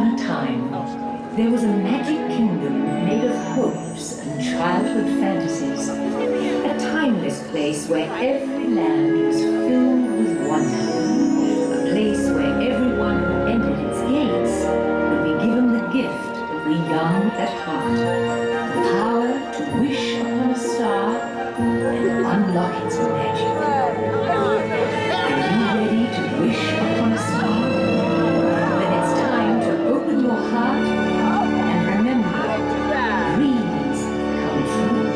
upon a time, there was a magic kingdom made of hopes and childhood fantasies. A timeless place where every land was filled with wonder. A place where everyone who entered its gates would be given the gift of the young at heart. The power to wish upon a star and unlock its magic. Are you ready to wish upon a star? Then it's time to open your heart and remember, dreams come true.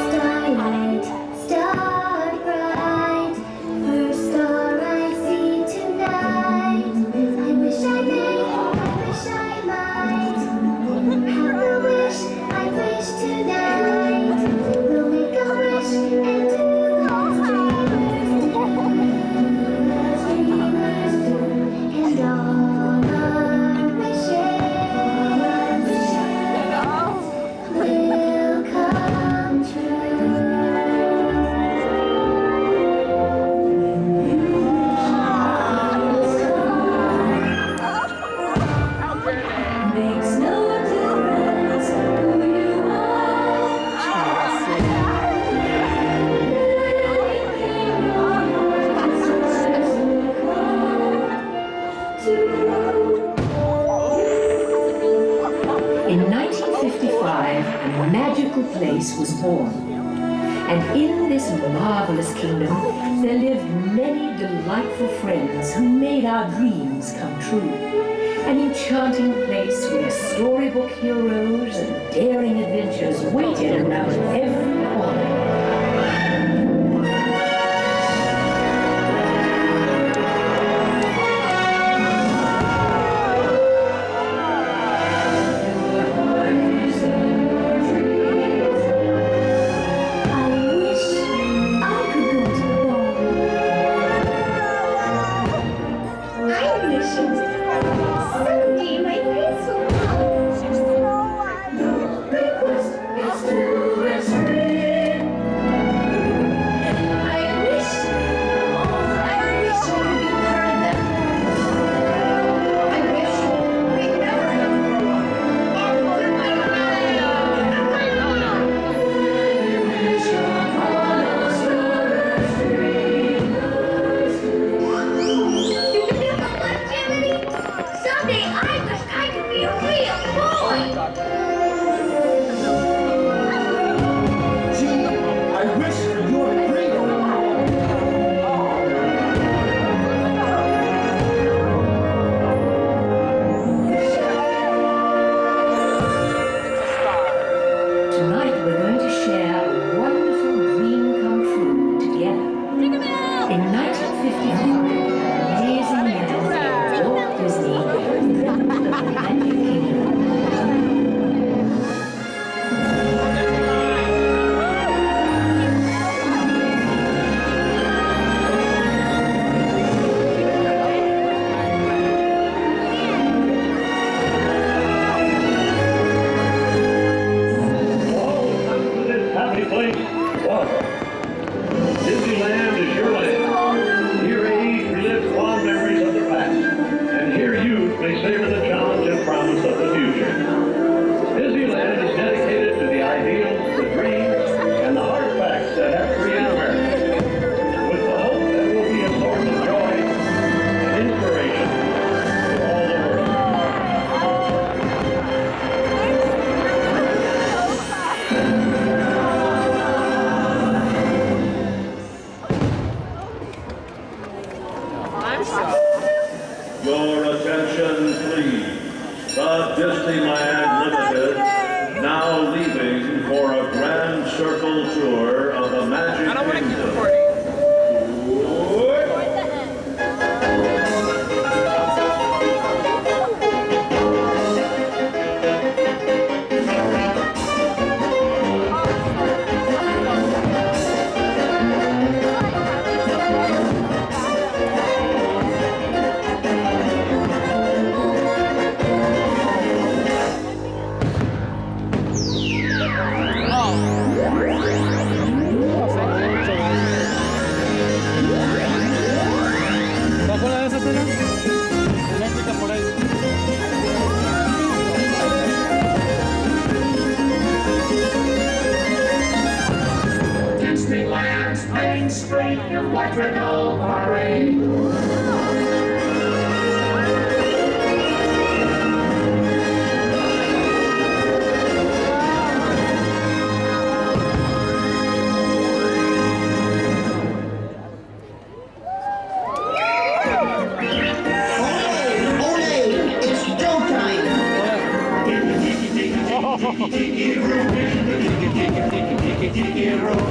Starlight, star bright, first star I see tonight. I wish I may, I wish I might. Have a wish, I wish tonight. We'll make a wish and do all dreamers do. And all our wishes will come true. Makes no difference who you In 1955, a magical place was born. And in this marvelous kingdom, there lived many delightful friends who made our dreams come true. An enchanting place where storybook heroes and daring adventures waited around every corner. I wish I could go to the ball. I wish someday my prince will come. Breakfast is to extreme. I wish I could be part of them. I wish we'd never have to grow up. All for my Someday I wish I could be a real boy. I wish for your freedom. Tonight we're going to share a wonderful dream come true together. In 1955, an amazing man named Walt Disney dreamt of the Magic Kingdom. Welcome to this happy place. Welcome. Disneyland is your land. Here age relives fond memories of the past. And here youth may savor the challenge and promise of the future. Disneyland is dedicated to the ideals, the dreams, and the hard facts that have created America. With the hope that will be a source of joy and inspiration to all the world. Your attention, please. The Disneyland Limited now leaving for a grand circle tour of the Magic Kingdom. Oh. electrical parade.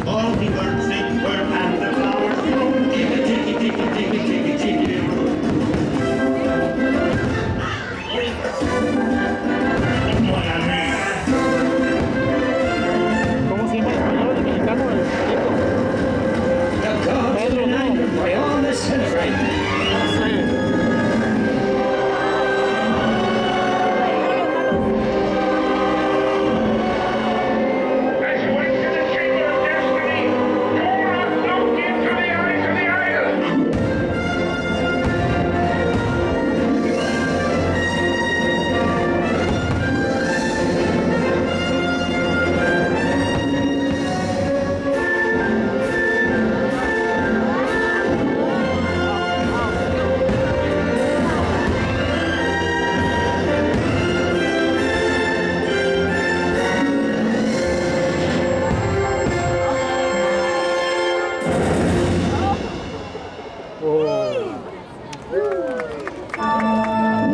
All the birds sing, bird and the flowers bloom. ¿Cómo se llama el español, el mexicano, el chico? The gods have been angered by all this celebrating. As you enter the chamber of destiny, do not look into the eyes of the idol.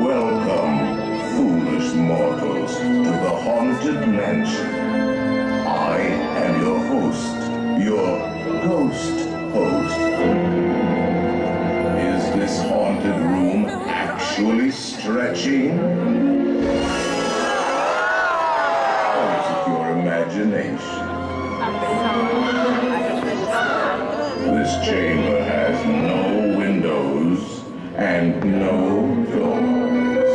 Welcome, foolish mortals, to the Haunted Mansion. I am your host, your ghost host. Is this haunted room actually stretching? Or is it your imagination? This chamber has no windows and no doors,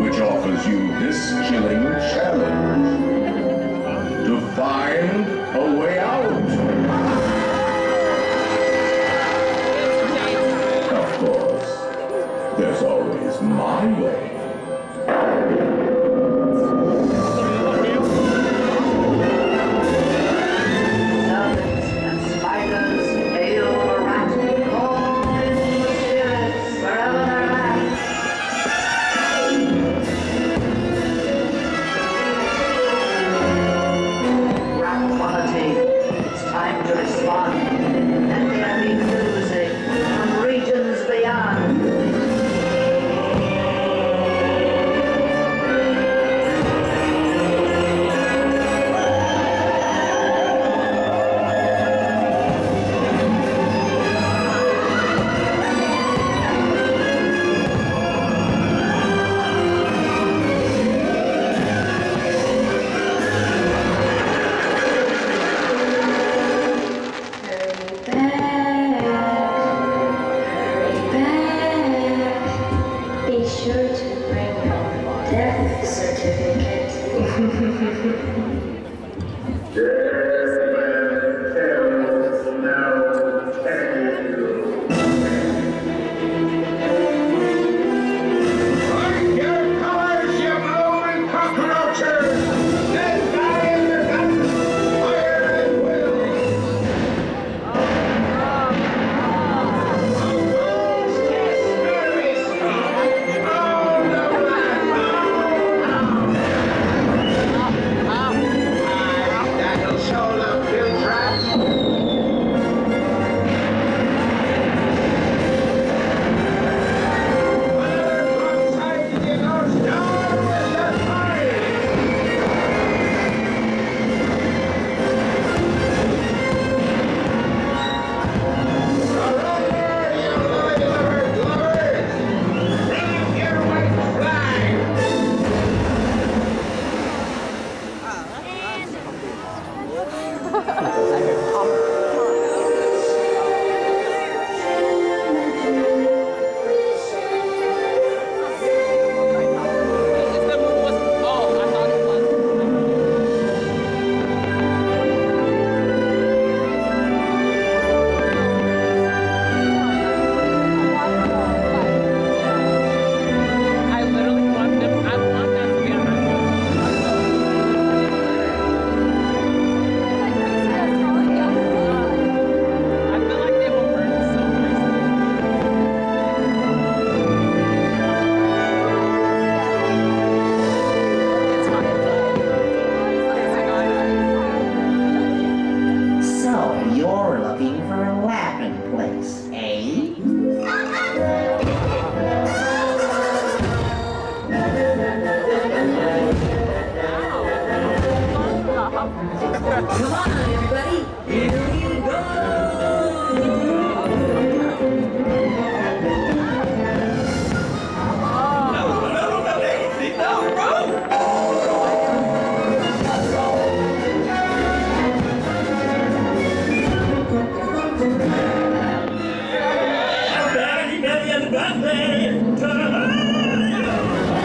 which offers you this chilling challenge: to find a way out. Of course, there's always my way. Serpents and spiders, hail or rat, call in the spirits wherever they're at. Rat quality, it's time to respond. And there be music from regions beyond.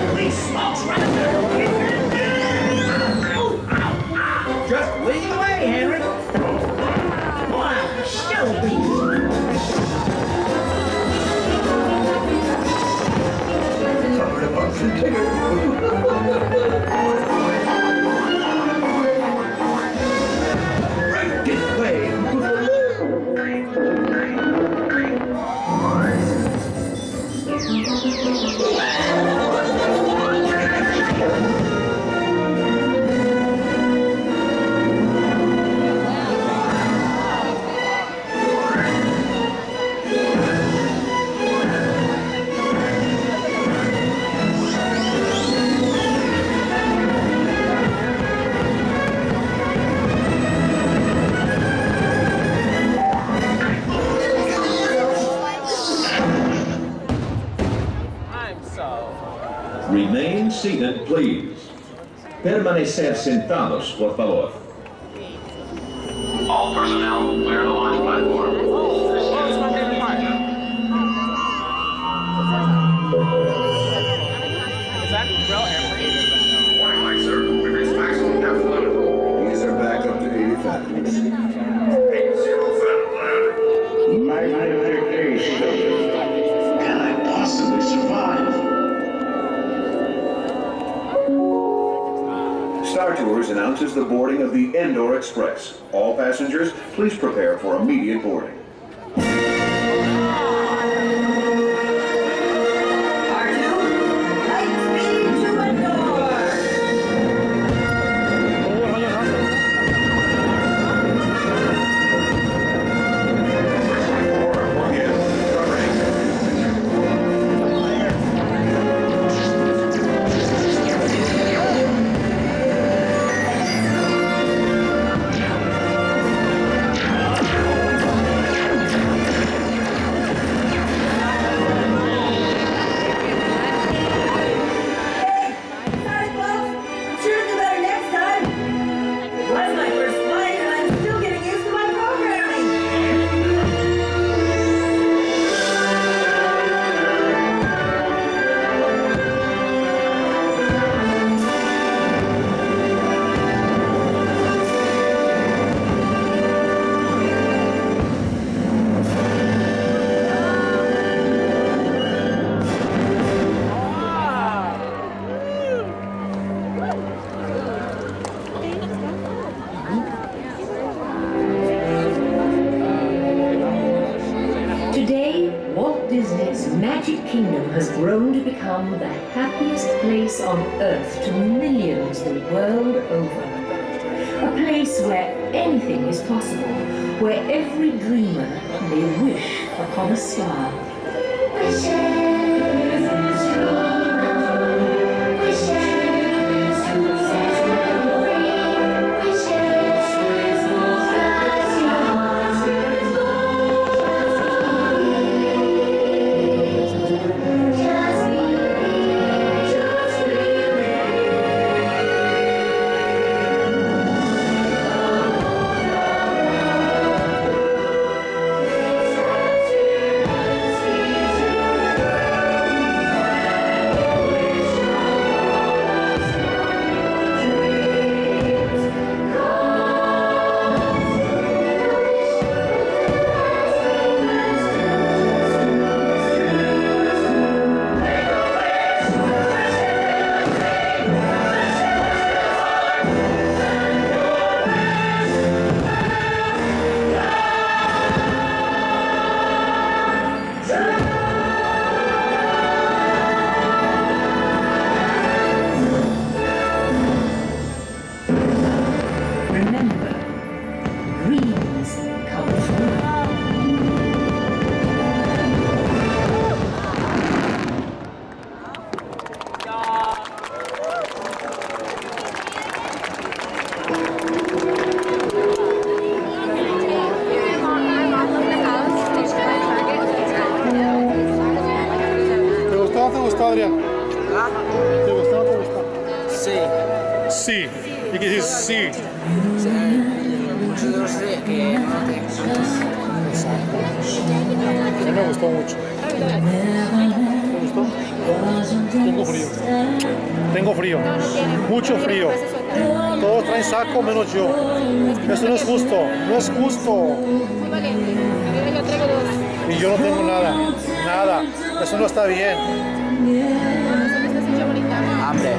Holy smokes, just lead the way, Henry. Wow, still beats. Talking about the ticket. Right this way. Remain seated, please. Permanecer sentados, por favor. All personnel clear the launch platform. Is that real Emery? Warning light, sir. We've reached maximum depth limit. These are back up to 80 fathoms. 80 fathom limit. Magnification. Can I possibly survive? Star Tours announces the boarding of the Endor Express. All passengers, please prepare for immediate boarding. Today, Walt Disney's Magic Kingdom has grown to become the happiest place on Earth to millions the world over. A place where anything is possible, where every dreamer may wish upon a star. Remember, dreams come true. ¿Te gustó o no te gustó, Adrián? ¿Ah? ¿Te gustó o no te gustó? Sí. Sí. ¿Y qué dices sí? Muchos de los que no te... Exacto. A mí me gustó mucho. gustó? Tengo frío. Tengo frío. Mucho frío. Todos traen saco menos yo. Eso no es justo. No es justo. Muy valiente. Yo traigo 2. Y yo no tengo nada. Nada. Eso no está bien. Hambre.